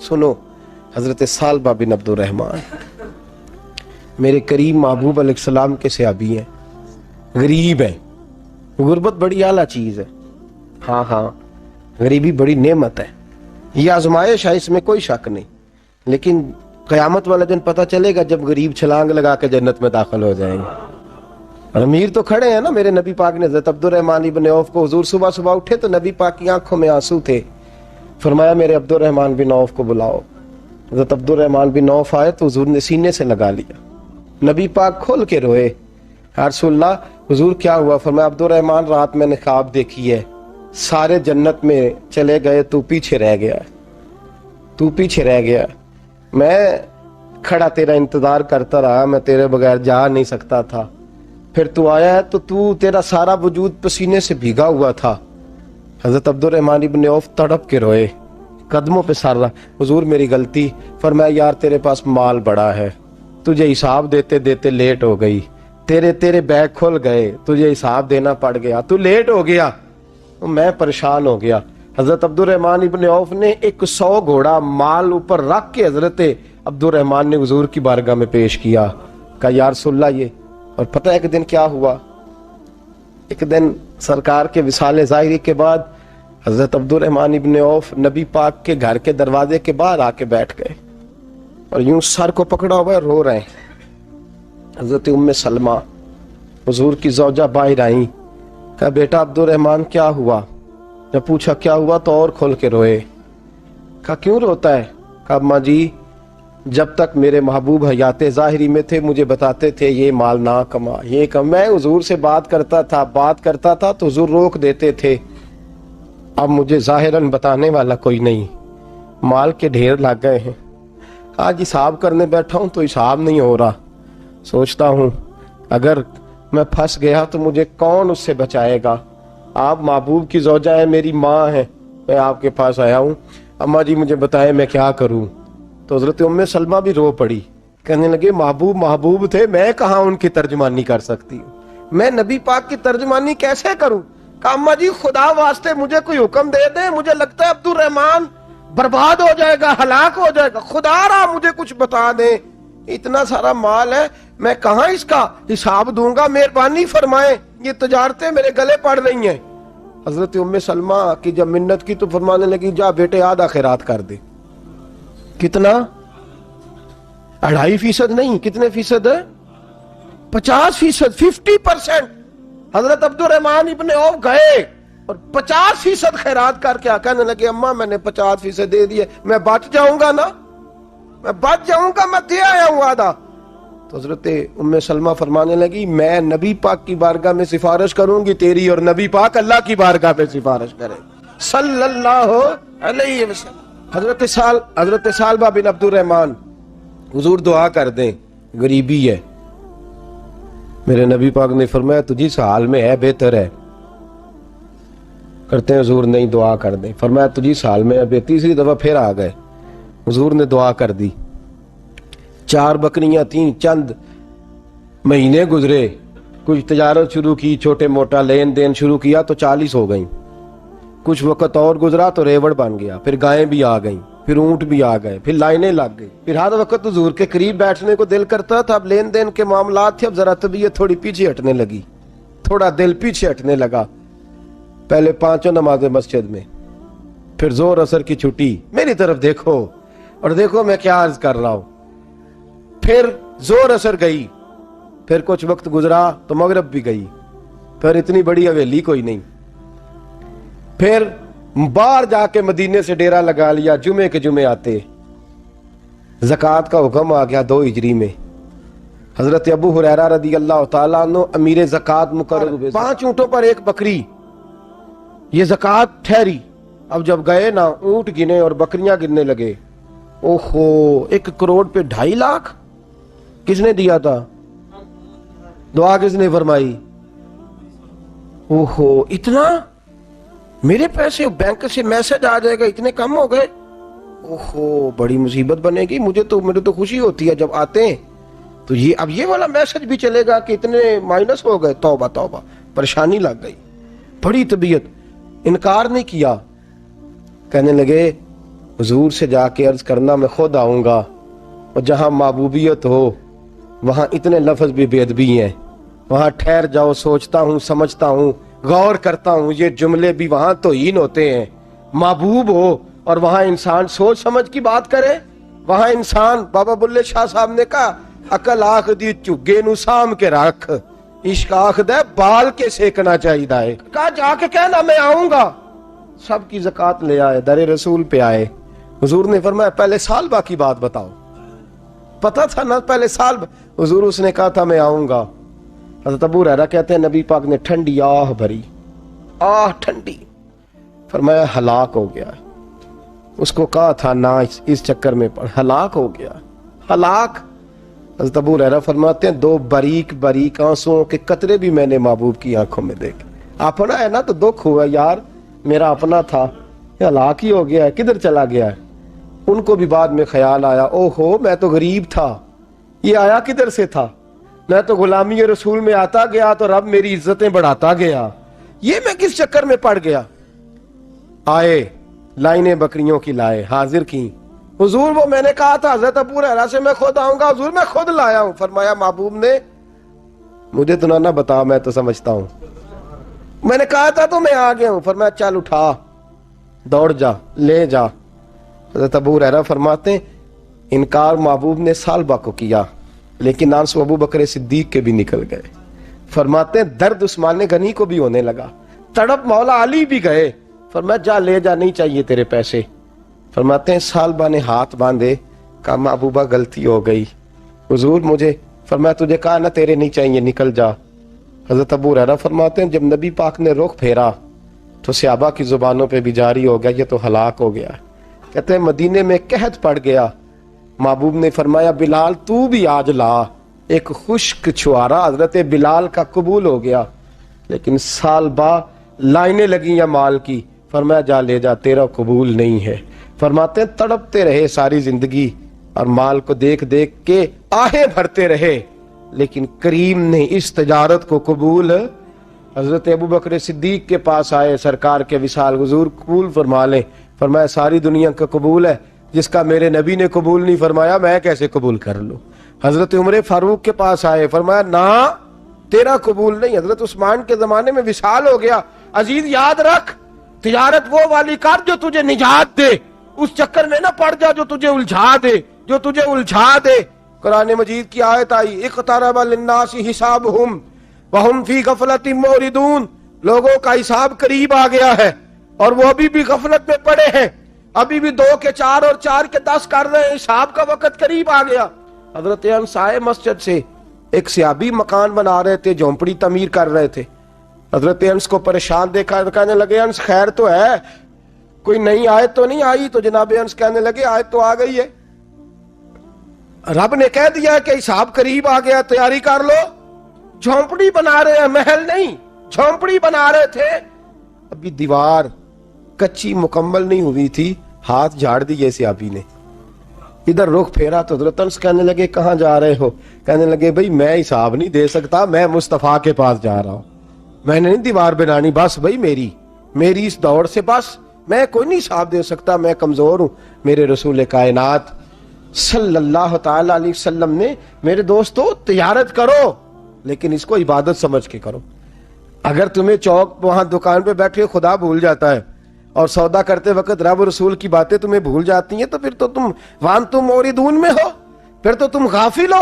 سنو، حضرت سالبہ بن عبد الرحمن میرے کریم محبوب علیہ السلام کے صحابی ہیں، غریب ہیں۔ غربت بڑی اعلیٰ چیز ہے، ہاں ہاں غریبی بڑی نعمت ہے، یہ آزمائش ہے، اس میں کوئی شک نہیں، لیکن قیامت والے دن پتہ چلے گا جب غریب چھلانگ لگا کے جنت میں داخل ہو جائیں گے۔ اور امیر تو کھڑے ہیں نا، میرے نبی پاک نے حضرت عبد الرحمن بن عوف کو، حضور صبح صبح اٹھے تو نبی پاک کی آنکھوں میں آنسو تھے، فرمایا میرے عبد الرحمن بن عوف کو بلاؤ۔ حضرت عبد الرحمن بن عوف آئے تو حضور نے سینے سے لگا لیا، نبی پاک کھول کے روئے، یا رسول اللہ حضور کیا ہوا؟ فرمایا عبد الرحمن رات میں نے خواب دیکھی ہے، سارے جنت میں چلے گئے، تو پیچھے رہ گیا، تو پیچھے رہ گیا، میں کھڑا تیرا انتظار کرتا رہا، میں تیرے بغیر جا نہیں سکتا تھا، پھر تو آیا ہے تو تیرا سارا وجود پسینے سے بھیگا ہوا تھا۔ حضرت عبد الرحمن بن عوف تڑپ کے روئے، قدموں پہ سر رہا، حضور میری غلطی۔ فرمایا یار تیرے پاس مال بڑا ہے، تجھے حساب دیتے دیتے لیٹ ہو گئی، تیرے بیگ کھل گئے، تجھے حساب دینا پڑ گیا، تو لیٹ ہو گیا، میں پریشان ہو گیا۔ حضرت عبد الرحمن ابن عوف نے 100 گھوڑا مال اوپر رکھ کے حضرت عبد الرحمن نے حضور کی بارگاہ میں پیش کیا، کہا یا رسول اللہ یہ۔ اور پتہ ہے ایک دن کیا ہوا؟ ایک دن سرکار کے وصال ظاہری کے بعد حضرت عبد الرحمن ابن عوف نبی پاک کے گھر کے دروازے کے باہر آ کے بیٹھ گئے اور یوں سر کو پکڑا ہوا ہے، رو رہے ہیں۔ حضرت ام سلمہ حضور کی زوجہ باہر آئیں، کہا بیٹا عبد الرحمن کیا ہوا؟ جب پوچھا کیا ہوا تو اور کھول کے روئے، کہا کیوں روتا ہے؟ کہا اماں جی جب تک میرے محبوب حیات ظاہری میں تھے مجھے بتاتے تھے یہ مال نہ کما، یہ کم، میں حضور سے بات کرتا تھا تو حضور روک دیتے تھے، اب مجھے ظاہراً بتانے والا کوئی نہیں، مال کے ڈھیر لگ گئے ہیں، آج حساب کرنے بیٹھا ہوں تو حساب نہیں ہو رہا، سوچتا ہوں اگر میں پھنس گیا تو مجھے کون اس سے بچائے گا؟ آپ محبوب کی زوجہ ہیں، میری ماں ہے، میں آپ کے پاس آیا ہوں، اماں جی مجھے بتائیں میں کیا کروں؟ تو حضرت ام سلمہ بھی رو پڑی، کہنے لگے محبوب تھے، میں کہاں ان کی ترجمانی کر سکتی ہوں، میں نبی پاک کی ترجمانی کیسے کروں؟ کہا اماں جی خدا واسطے مجھے کوئی حکم دے دیں، مجھے لگتا ہے عبد الرحمن برباد ہو جائے گا، ہلاک ہو جائے گا، خدا رہا مجھے کچھ بتا دیں، اتنا سارا مال ہے میں کہاں اس کا حساب دوں گا، مہربانی فرمائیں، یہ تجارتیں میرے گلے پڑ رہی ہیں۔ حضرت ام سلمہ کی جب منت کی تو فرمانے لگی جا بیٹے آدھا خیرات کر دے۔ کتنا؟ 2.5% نہیں، کتنے فیصد ہے؟ 50%، 50%۔ حضرت عبد الرحمن ابن عوف گئے اور 50% خیرات کر کے کہنے لگے اماں میں نے 50% دے دیے، میں بچ جاؤں گا نا، میں بچ جاؤں گا، میں دے آیا ہوں آدھا۔ تو حضرت ام سلمہ فرمانے لگی میں نبی پاک کی بارگاہ میں سفارش کروں گی تیری، اور نبی پاک اللہ کی بارگاہ میں سفارش کرے صلی اللہ علیہ وسلم۔ حضرت سالبہ بن عبد الرحمن حضور دعا کر دیں، غریبی ہے، میرے نبی پاک نے فرمایا تجھی اس حال میں ہے بہتر ہے، کرتے ہیں حضور نہیں دعا کر دیں، فرمایا تجھی اس حال میں ہے، تیسری دفعہ پھر آ گئے، حضور نے دعا کر دی، 4 بکریاں تھیں، چند مہینے گزرے، کچھ تجارت شروع کی، چھوٹے موٹا لین دین شروع کیا تو 40 ہو گئیں، کچھ وقت اور گزرا تو ریوڑ بن گیا، پھر گائیں بھی آ گئیں، پھر اونٹ بھی آ گئے، پھر لائنیں لگ گئی، پھر ہر وقت حضور کے قریب بیٹھنے کو دل کرتا تھا، اب لین دین کے معاملات تھے، اب ذرا طبیعت تھوڑی پیچھے ہٹنے لگی، تھوڑا دل پیچھے ہٹنے لگا، پہلے 5 نمازیں مسجد میں، پھر زور اثر کی چھٹی، میری طرف دیکھو اور دیکھو میں کیا عرض کر رہا ہوں، پھر زور اثر گئی، پھر کچھ وقت گزرا تو مغرب بھی گئی، پھر اتنی بڑی حویلی کوئی نہیں، پھر باہر جا کے مدینے سے ڈیرا لگا لیا، جمعے کے جمعے آتے، زکوٰۃ کا حکم آ گیا 2 ہجری میں، حضرت ابو ہریرہ رضی اللہ تعالیٰ عنہ امیر زکوٰۃ مقرر ہوئے، 5 اونٹوں پر 1 بکری، یہ زکوٰۃ ٹھہری۔ اب جب گئے نا اونٹ گنے اور بکریاں گننے لگے، اوہو 1 کروڑ پہ 2.5 لاکھ کس نے دیا تھا؟ دعا کس نے فرمائی؟ اوہو اتنا، میرے پیسے بینک سے میسج آ جائے گا اتنے کم ہو گئے، اوہو بڑی مصیبت بنے گی، مجھے تو خوشی ہوتی ہے جب آتے ہیں تو اب یہ والا میسج بھی چلے گا کہ اتنے مائنس ہو گئے، توبہ توبہ، پریشانی لگ گئی، بڑی طبیعت، انکار نہیں کیا، کہنے لگے حضور سے جا کے عرض کرنا میں خود آؤں گا، اور جہاں محبوبیت ہو وہاں اتنے لفظ بھی بے ادبی ہیں، وہاں ٹھہر جاؤ، سوچتا ہوں، سمجھتا ہوں، غور کرتا ہوں، یہ جملے بھی وہاں توہین ہوتے ہیں۔ محبوب ہو اور وہاں انسان سوچ سمجھ کی بات کرے، وہاں انسان، بابا بلے شاہ صاحب نے کہا عقل آخ دی چگے نو سام کے رکھ، عشق آخ دے بال کے سیکنا چاہیے، کہا جا کے کہنا میں آؤں گا۔ سب کی زکوٰۃ لے آئے، در رسول پہ آئے، حضور نے فرمایا پہلے سالبہ کی بات بتاؤ، پتہ تھا نا پہلے سال، حضور اس نے کہا تھا میں آؤں گا۔ حضرت ابو ہریرہ کہتے ہیں نبی پاک نے ٹھنڈی آہ بھری، آہ ٹھنڈی، فرمایا ہلاک ہو گیا۔ اس کو کہا تھا نہ اس چکر میں پڑ، ہلاک ہو گیا، ہلاک۔ حضرت ابو ہریرہ فرماتے ہیں دو باریک باریک آنسوؤں کے قطرے بھی میں نے محبوب کی آنکھوں میں دیکھے۔ اپنا ہے نا تو دکھ ہوا، یار میرا اپنا تھا، ہلاک ہی ہو گیا ہے، کدھر چلا گیا ہے۔ ان کو بھی بعد میں خیال آیا، او ہو میں تو غریب تھا، یہ آیا کدھر سے تھا، میں تو غلامی رسول میں آتا گیا تو رب میری عزتیں بڑھاتا گیا، یہ میں کس چکر میں پڑ گیا۔ آئے لائنیں بکریوں کی لائے، حاضر کی، حضور وہ میں نے کہا تھا حضرت ابو ہریرہ سے میں خود آؤں گا، حضور میں خود لایا ہوں۔ فرمایا محبوب نے مجھے تو نہ بتا، میں تو سمجھتا ہوں، میں نے کہا تھا تو میں آ گیا ہوں۔ فرمایا چل اٹھا، دوڑ جا، لے جا۔ حضرت ابو ہریرہ فرماتے ہیں انکار محبوب نے سالبہ کو کیا، لیکن آنسو ابو بکر صدیق کے بھی نکل گئے۔ فرماتے ہیں درد عثمان غنی کو بھی ہونے لگا، تڑپ مولا علی بھی گئے۔ فرمایا جا لے جا، نہیں چاہیے تیرے پیسے۔ فرماتے ہیں سالبہ نے ہاتھ باندھے، کہا محبوبہ غلطی ہو گئی، حضور مجھے، فرمایا تجھے کہا نا تیرے نہیں چاہیے، نکل جا۔ حضرت ابو ہریرہ فرماتے ہیں جب نبی پاک نے رخ پھیرا تو صحابہ کی زبانوں پہ بھی جاری ہو گیا یہ تو ہلاک ہو گیا۔ کہتے ہیں مدینے میں قحط پڑ گیا، محبوب نے فرمایا بلال تو بھی آج لا، ایک خشک چھوارا حضرت بلال کا قبول ہو گیا۔ لیکن سالبہ لائنیں لگیں یا مال کی، فرمایا جا لے جا، تیرا قبول نہیں ہے۔ فرماتے ہیں تڑپتے رہے ساری زندگی اور مال کو دیکھ دیکھ کے آہیں بھرتے رہے، لیکن کریم نے اس تجارت کو قبول، حضرت ابو بکر صدیق کے پاس آئے، سرکار کے وصال، حضور قبول فرما لیں۔ فرمایا ساری دنیا کا قبول ہے، جس کا میرے نبی نے قبول نہیں فرمایا میں کیسے قبول کر لوں۔ حضرت عمر فاروق کے پاس آئے، فرمایا نہ تیرا قبول نہیں۔ حضرت عثمان کے زمانے میں وصال ہو گیا۔ عزیز یاد رکھ، تجارت وہ والی کر جو تجھے نجات دے، اس چکر میں نہ پڑ جا جو تجھے الجھا دے۔ قرآن مجید کی آیت آئی اقترب للناس حسابہم وہم فی غفلۃ معرضون، لوگوں کا حساب قریب آ گیا ہے اور وہ ابھی بھی غفلت میں پڑے ہیں، ابھی بھی 2 کے 4 اور 4 کے 10 کر رہے ہیں، حساب کا وقت قریب آ گیا۔ حضرت انس آئے مسجد سے، ایک صحابی مکان بنا رہے تھے، جھونپڑی تعمیر کر رہے تھے۔ حضرت انس کو پریشان دیکھا، کہنے لگے انس خیر تو ہے، کوئی نئی آیت تو نہیں آئی؟ تو جناب انس کہنے لگے آیت تو آ گئی ہے، رب نے کہہ دیا کہ حساب قریب آ گیا، تیاری کر لو۔ جھونپڑی بنا رہے ہیں، محل نہیں، جھونپڑی بنا رہے تھے، ابھی دیوار کچی مکمل نہیں ہوئی تھی، ہاتھ جھاڑ دیے صحابی نے، ادھر رخ پھیرا تو حضرت انس کہنے لگے کہاں جا رہے ہو؟ کہنے لگے بھائی میں حساب نہیں دے سکتا، میں مصطفیٰ کے پاس جا رہا ہوں، میں نے نہیں دیوار بنانی، بس بھائی میری اس دوڑ سے بس میں کوئی نہیں حساب دے سکتا، میں کمزور ہوں۔ میرے رسول کائنات صلی اللہ تعالی علیہ وسلم نے، میرے دوستو تجارت کرو لیکن اس کو عبادت سمجھ کے کرو۔ اگر تمہیں چوک وہاں دکان پہ بیٹھے خدا بھول جاتا ہے اور سودا کرتے وقت رب رسول کی باتیں تمہیں بھول جاتی ہیں، تو پھر تو تم وانتم موردون میں ہو، پھر تو تم غافل ہو۔